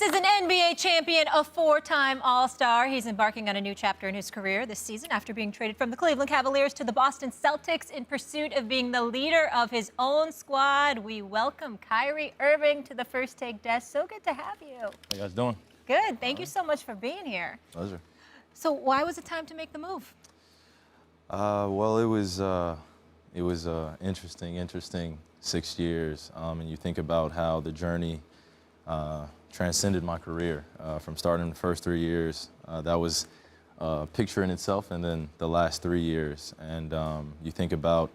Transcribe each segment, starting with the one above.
is an NBA champion, a four-time All-Star. He's embarking on a new chapter in his career this season after being traded from the Cleveland Cavaliers to the Boston Celtics in pursuit of being the leader of his own squad. We welcome Kyrie Irving to the First Take desk. So good to have you. How you guys doing? Good. Thank you so much for being here. Pleasure. So why was it time to make the move? Well, it was interesting 6 years, and you think about how the journey transcended my career from starting the first 3 years. That was a picture in itself, and then the last 3 years. And you think about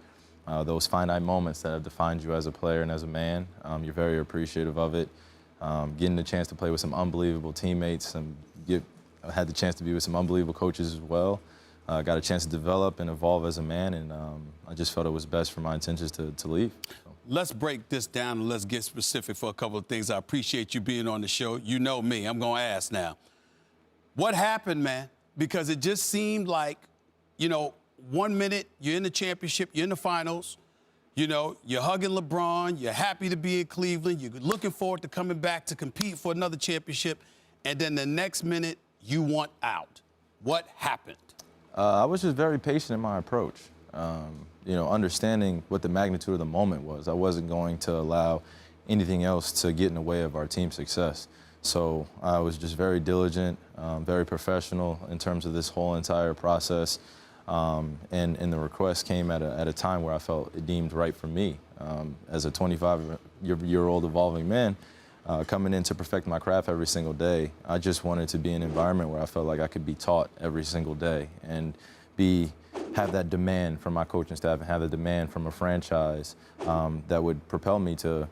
those finite moments that have defined you as a player and as a man. You're very appreciative of it. Getting the chance to play with some unbelievable teammates, I had the chance to be with some unbelievable coaches as well. Got a chance to develop and evolve as a man, and I just felt it was best for my intentions to leave. Let's break this down and let's get specific for a couple of things. I appreciate you being on the show. You know me. I'm going to ask now. What happened, man? Because it just seemed like, 1 minute you're in the championship, you're in the finals, you're hugging LeBron, you're happy to be in Cleveland, you're looking forward to coming back to compete for another championship, and then the next minute you want out. What happened? I was just very patient in my approach. Understanding what the magnitude of the moment was. I wasn't going to allow anything else to get in the way of our team's success. So I was just very diligent, very professional in terms of this whole entire process. And the request came at a time where I felt it deemed right for me. As a 25-year-old evolving man, coming in to perfect my craft every single day, I just wanted to be in an environment where I felt like I could be taught every single day and have that demand from my coaching staff and have the demand from a franchise that would propel me to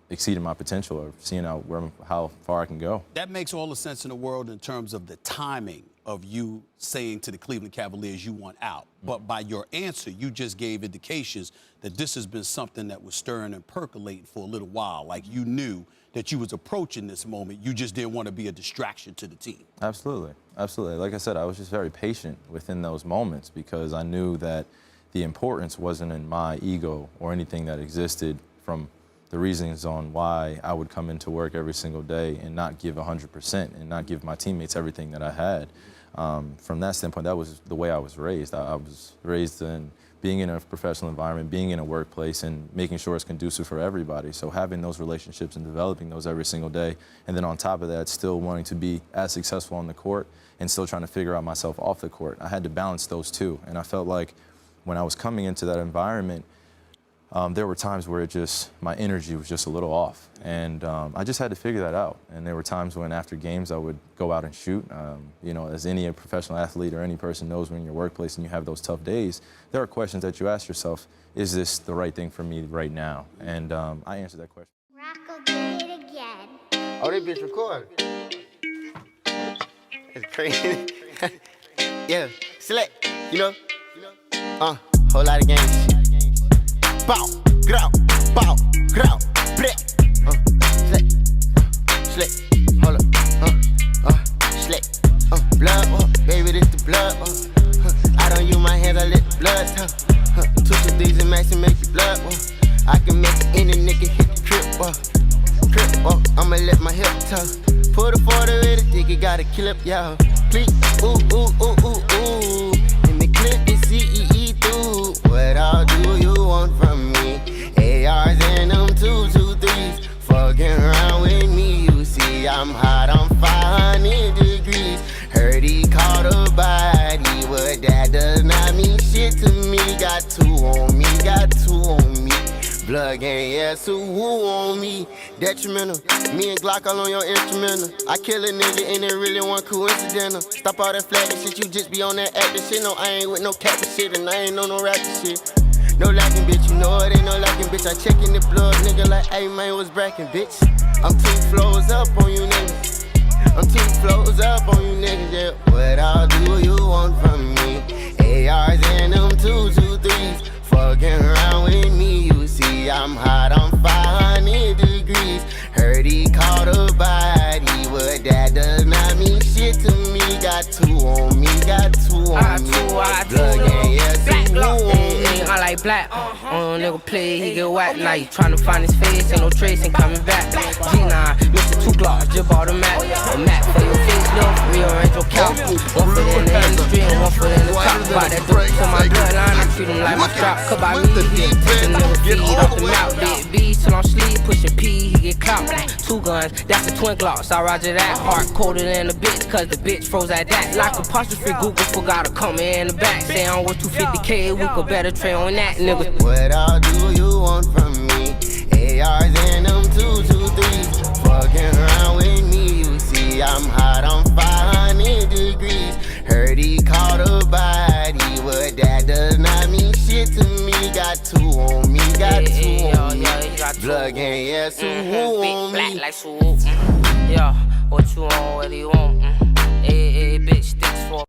exceeding my potential or seeing how far I can go. That makes all the sense in the world in terms of the timing of you saying to the Cleveland Cavaliers you want out. But by your answer, you just gave indications that this has been something that was stirring and percolating for a little while. Like you knew that you was approaching this moment. You just didn't want to be a distraction to the team. Absolutely. Absolutely. Like I said, I was just very patient within those moments because I knew that the importance wasn't in my ego or anything that existed from the reasons on why I would come into work every single day and not give 100% and not give my teammates everything that I had. From that standpoint, that was the way I was raised. I was raised in being in a professional environment, being in a workplace, and making sure it's conducive for everybody. So having those relationships and developing those every single day, and then on top of that, still wanting to be as successful on the court and still trying to figure out myself off the court. I had to balance those two, and I felt like when I was coming into that environment, there were times where my energy was just a little off, and I just had to figure that out. And there were times when after games I would go out and shoot. As any professional athlete or any person knows, when you're in your workplace and you have those tough days, there are questions that you ask yourself, is this the right thing for me right now? And I answered that question. Rock did it again. Oh, that bitch recording. It's crazy. Yeah, select, whole lot of games. Bow, grow, bleh. Slick, hold up, slick, blood, baby, this the blood, I don't use my hands, I let the blood, 2 to these and max and make the blood, I can make any nigga hit the crip, I'ma let my hip tuck, put a 40 with a dick, it got a clip, yo, click, ooh, and the clip is CEE through, what all do you want from me? ARs and them 223's, fucking around with me, you see I'm hot, I'm 500 degrees, heard he caught a body, but that does not mean shit to me, got two on me, blood gang, yeah, so who on me? Detrimental, me and Glock all on your instrumental. I kill a nigga and it really wasn't coincidental. Stop all that flagging shit, you just be on that acting shit. No, I ain't with no capping shit and I ain't on no rapping shit. No lacking, bitch, you know it ain't no lacking, bitch. I check in the blood, nigga, like, hey, man, what's bracking, bitch? I'm 2 flows up on you niggas. Yeah. What all do you want from me? ARs and them 223's, fucking around with me, you see I'm hot, I'm 500 degrees, heard he caught a body, but that does not mean shit to me, got two on me, blood gang, yeah, black two block, on me. I like black. On a nigga play, he get whacked. Now you tryna find his face, ain't no trace, ain't coming back. G9, Mr. 2 Glocks, just bought a Mac. A Mac for your face, love, rearrange your couch. 1 foot in the industry and 1 foot in the top. Buy that dope to my bloodline, I treat him like my strap. Cause by me, he take a nigga feed off the mouth. Big B till I'm sleep, pushing P, he get clout. 2 guns, that's the twin Glocks, I roger that. Heart colder than a bitch, cause the bitch froze at that. Like apostrophe Google, forgot to come in the back. Say I'm worth 250K, we could better trade on that, nigga. What all do you want from me? ARs and them 223's. Fucking around with me, you see I'm hot, I'm 500 degrees. Heard he caught a body, but that does not mean shit to me. Got 2 on me, got 2 on me. Blood gang, yeah, so who on me? Black like swoop. Yeah, what you want, what do you want? Bitch, sticks for